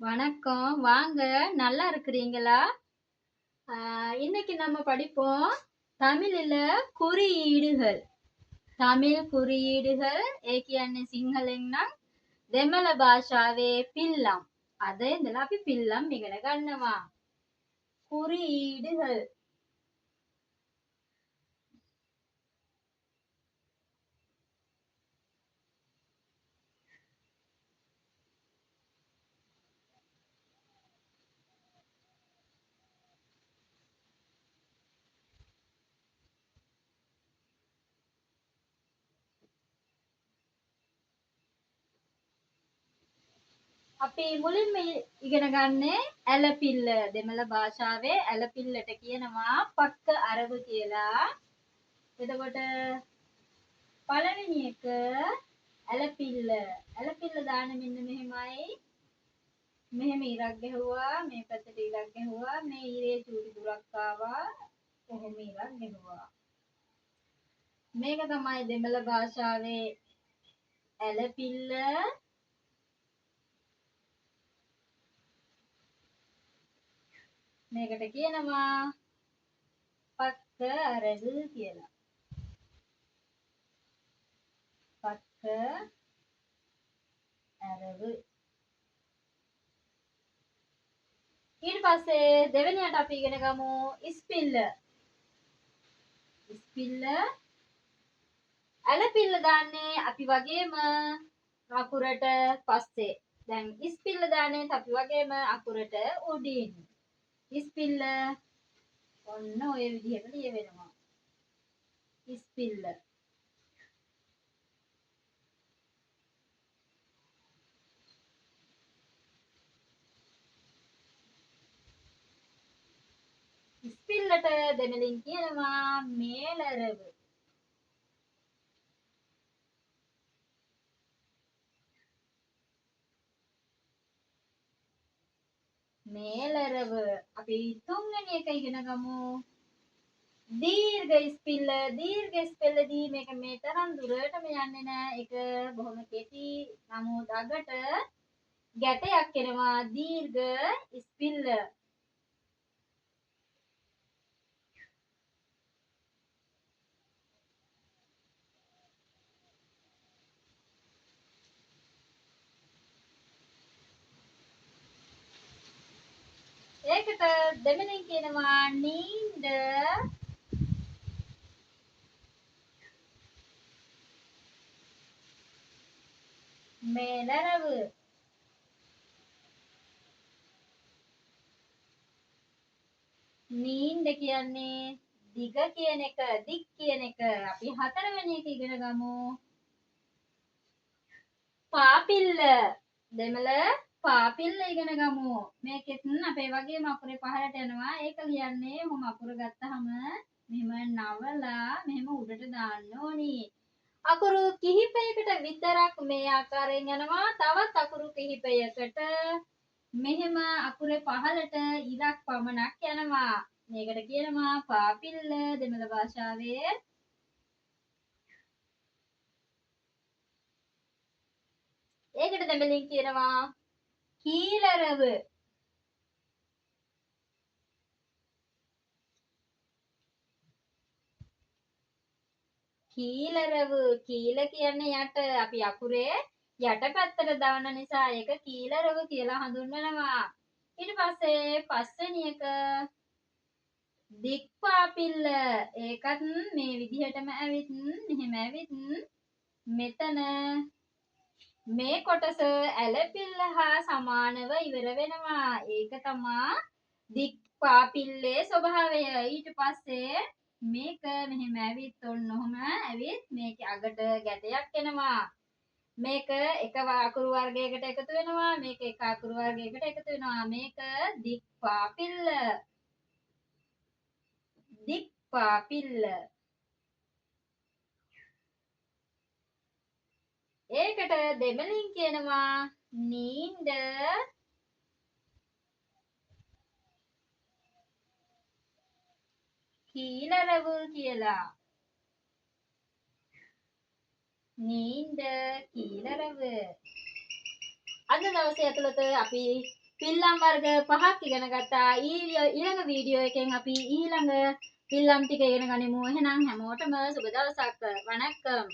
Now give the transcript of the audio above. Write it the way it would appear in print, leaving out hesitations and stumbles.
வணக்கம். வாங்க. நல்லா இருக்கிறீங்களா? இன்னைக்கு நம்ம படிப்போம் தமிழில குறியீடுகள். தமிழ் குறியீடுகள் ඒ කියන්නේ සිංහලෙන් නම් දෙමළ භාෂාවේ පිල්ලම්. අද ඉඳලා අපි පිල්ලම් ඉගෙන ගන්නවා. குறியீடுகள். අපි මුලින්ම ඉගෙන ගන්නේ ඇලපිල්ල. දෙමළ භාෂාවේ ඇලපිල්ලට කියනවා පක්ක අරව කියලා. එතකොට පළවෙනි එක ඇලපිල්ල. ඇලපිල්ල දාන්නේ මෙන්න මෙහෙමයි. මෙහෙම ඉරක් ගැහුවා, මේ පැත්තට ඉරක් ගැහුවා, මේ ඉරේ චූටි දුරක් ආවා. කොහොම ඉරක් ගැහුවා. මේක තමයි දෙමළ භාෂාවේ ඇලපිල්ල. මේකට කියනවා පක්ක අරව කියලා. පක්ක අරව. ඊට පස්සේ දෙවෙනියට අපි ඉගෙන ගමු ඉස්පිල්ල. ඉස්පිල්ල ඇලපිල්ල දාන්නේ අපි වගේම අකුරට පස්සේ. දැන් ඉස්පිල්ල දාන්නේ අපි වගේම අකුරට උඩින්. ඉස්පිල්ල ඔන්න ඔය විදිහට ලියවෙනවා. ඉස්පිල්ල. ඉස්පිල්ලට දෙමළෙන් කියනවා මේලරව. මේලරව. අපි තුන්වෙනි එක ඉගෙන ගමු. දීර්ඝ ඉස්පිල්ල. දීර්ඝ ඉස්පිල්ලදී මේක මේ තරම් දුරටම යන්නේ නැහැ. ඒක බොහොම කෙටි. නමුත් අගට ගැටයක් එනවා. දීර්ඝ ඉස්පිල්ල. ඒකට දෙමළෙන් කියනවා නීන්ද මේලරව. නීන්ද කියන්නේ දිග කියන එක, දික් කියන එක. අපි හතරවෙනි එක ඉගෙන ගමු. පාපිල්ල. දෙමළ පාපිල්ල ඉගෙන ගමු. මේකෙත් අපේ වගේම අකුරේ පහළට යනවා. ඒක ලියන්නේ ඔහොම අකුර ගත්තාම මෙහෙම නවලා මෙහෙම උඩට දාන්න ඕනි. අකුරු කිහිපයකට විතරක් මේ ආකාරයෙන් යනවා. තවත් අකුරු කිහිපයකට මෙහෙම අකුරේ පහළට ඉරක් පමණක් යනවා. මේකට කියනවා පාපිල්ල දෙමළ භාෂාවේ. ඒකට දෙමළෙන් කියනවා කීලරව. කීලරව. කීල කියන්නේ යට. අපි අකුරේ යට පැත්තට දාන නිසා ඒක කීලරව කියලා හඳුන්වනවා. ඊට පස්සේ පස්වෙනි එක දික්පාපිල්ල. ඒකත් මේ විදිහටම ඇවිත් මෙහෙම ඇවිත් මෙතන මේ කොටස ඇලපිල්ල හා සමානව ඉවර වෙනවා. ඒක තමයි දික්පාපිල්ලේ ස්වභාවය. ඊට පස්සේ මේක මෙහෙම ඇවිත් ඔන්න ඔහම ඇවිත් මේකේ අගට ගැටයක් එනවා. මේක එක අකුරු වර්ගයකට එකතු වෙනවා. මේක එක අකුරු වර්ගයකට එකතු වෙනවා. මේක දික්පාපිල්ල. දික්පාපිල්ල. ඒකට දෙමළෙන් කියනවා නීන්ද කීලරව කියලා. නීන්ද කීලරව. අද දවසේ ඇතුළත අපි පිල්ලම් වර්ග 5ක් ඉගෙන ගත්තා. ඊළඟ වීඩියෝ එකෙන් අපි ඊළඟ පිල්ලම් ටික ඉගෙන ගනිමු. එහෙනම් හැමෝටම සුබ දවසක්. වණක්කම්.